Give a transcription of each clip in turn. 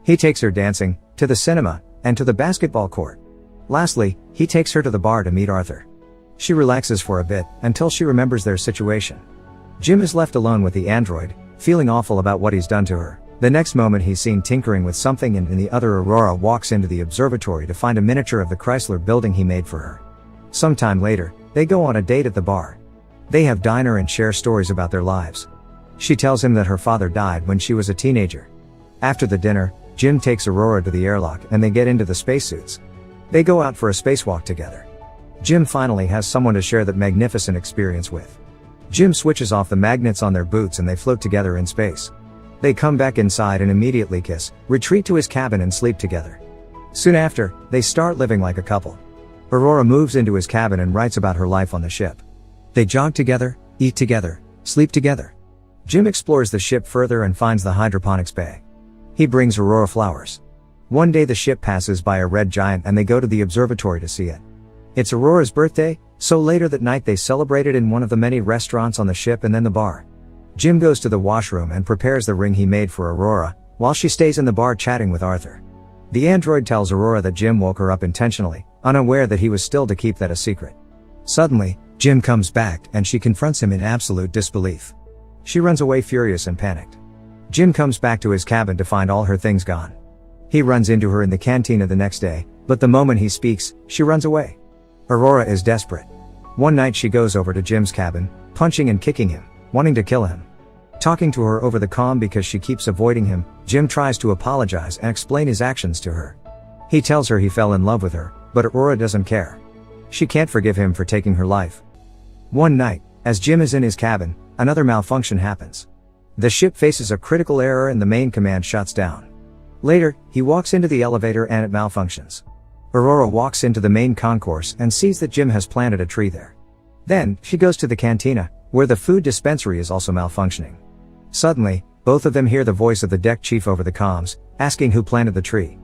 He takes her dancing, to the cinema, and to the basketball court. Lastly, he takes her to the bar to meet Arthur. She relaxes for a bit, until she remembers their situation. Jim is left alone with the android, feeling awful about what he's done to her. The next moment he's seen tinkering with something, and in the other Aurora walks into the observatory to find a miniature of the Chrysler building he made for her. Sometime later, they go on a date at the bar. They have dinner and share stories about their lives. She tells him that her father died when she was a teenager. After the dinner, Jim takes Aurora to the airlock and they get into the spacesuits. They go out for a spacewalk together. Jim finally has someone to share that magnificent experience with. Jim switches off the magnets on their boots and they float together in space. They come back inside and immediately kiss, retreat to his cabin and sleep together. Soon after, they start living like a couple. Aurora moves into his cabin and writes about her life on the ship. They jog together, eat together, sleep together. Jim explores the ship further and finds the hydroponics bay. He brings Aurora flowers. One day the ship passes by a red giant and they go to the observatory to see it. It's Aurora's birthday, so later that night they celebrate it in one of the many restaurants on the ship and then the bar. Jim goes to the washroom and prepares the ring he made for Aurora, while she stays in the bar chatting with Arthur. The android tells Aurora that Jim woke her up intentionally, unaware that he was still to keep that a secret. Suddenly, Jim comes back and she confronts him in absolute disbelief. She runs away furious and panicked. Jim comes back to his cabin to find all her things gone. He runs into her in the cantina the next day, but the moment he speaks, she runs away. Aurora is desperate. One night she goes over to Jim's cabin, punching and kicking him, wanting to kill him. Talking to her over the comm because she keeps avoiding him, Jim tries to apologize and explain his actions to her. He tells her he fell in love with her, but Aurora doesn't care. She can't forgive him for taking her life. One night, as Jim is in his cabin, another malfunction happens. The ship faces a critical error and the main command shuts down. Later, he walks into the elevator and it malfunctions. Aurora walks into the main concourse and sees that Jim has planted a tree there. Then, she goes to the cantina, where the food dispensary is also malfunctioning. Suddenly, both of them hear the voice of the deck chief over the comms, asking who planted the tree.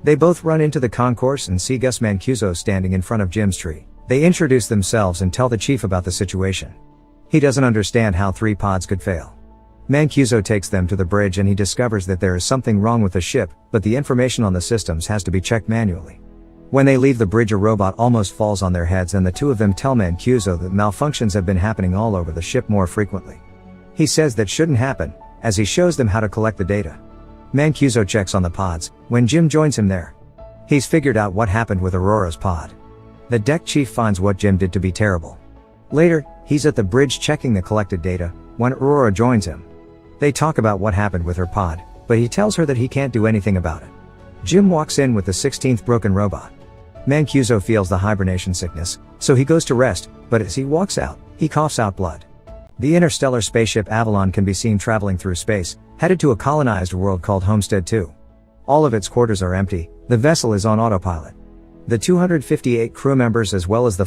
They both run into the concourse and see Gus Mancuso standing in front of Jim's tree. They introduce themselves and tell the chief about the situation. He doesn't understand how 3 pods could fail. Mancuso takes them to the bridge and he discovers that there is something wrong with the ship, but the information on the systems has to be checked manually. When they leave the bridge, a robot almost falls on their heads and the two of them tell Mancuso that malfunctions have been happening all over the ship more frequently. He says that shouldn't happen, as he shows them how to collect the data. Mancuso checks on the pods, when Jim joins him there. He's figured out what happened with Aurora's pod. The deck chief finds what Jim did to be terrible. Later, he's at the bridge checking the collected data, when Aurora joins him. They talk about what happened with her pod, but he tells her that he can't do anything about it. Jim walks in with the 16th broken robot. Mancuso feels the hibernation sickness, so he goes to rest, but as he walks out, he coughs out blood. The interstellar spaceship Avalon can be seen traveling through space, headed to a colonized world called Homestead 2. All of its quarters are empty, the vessel is on autopilot. The 258 crew members as well as the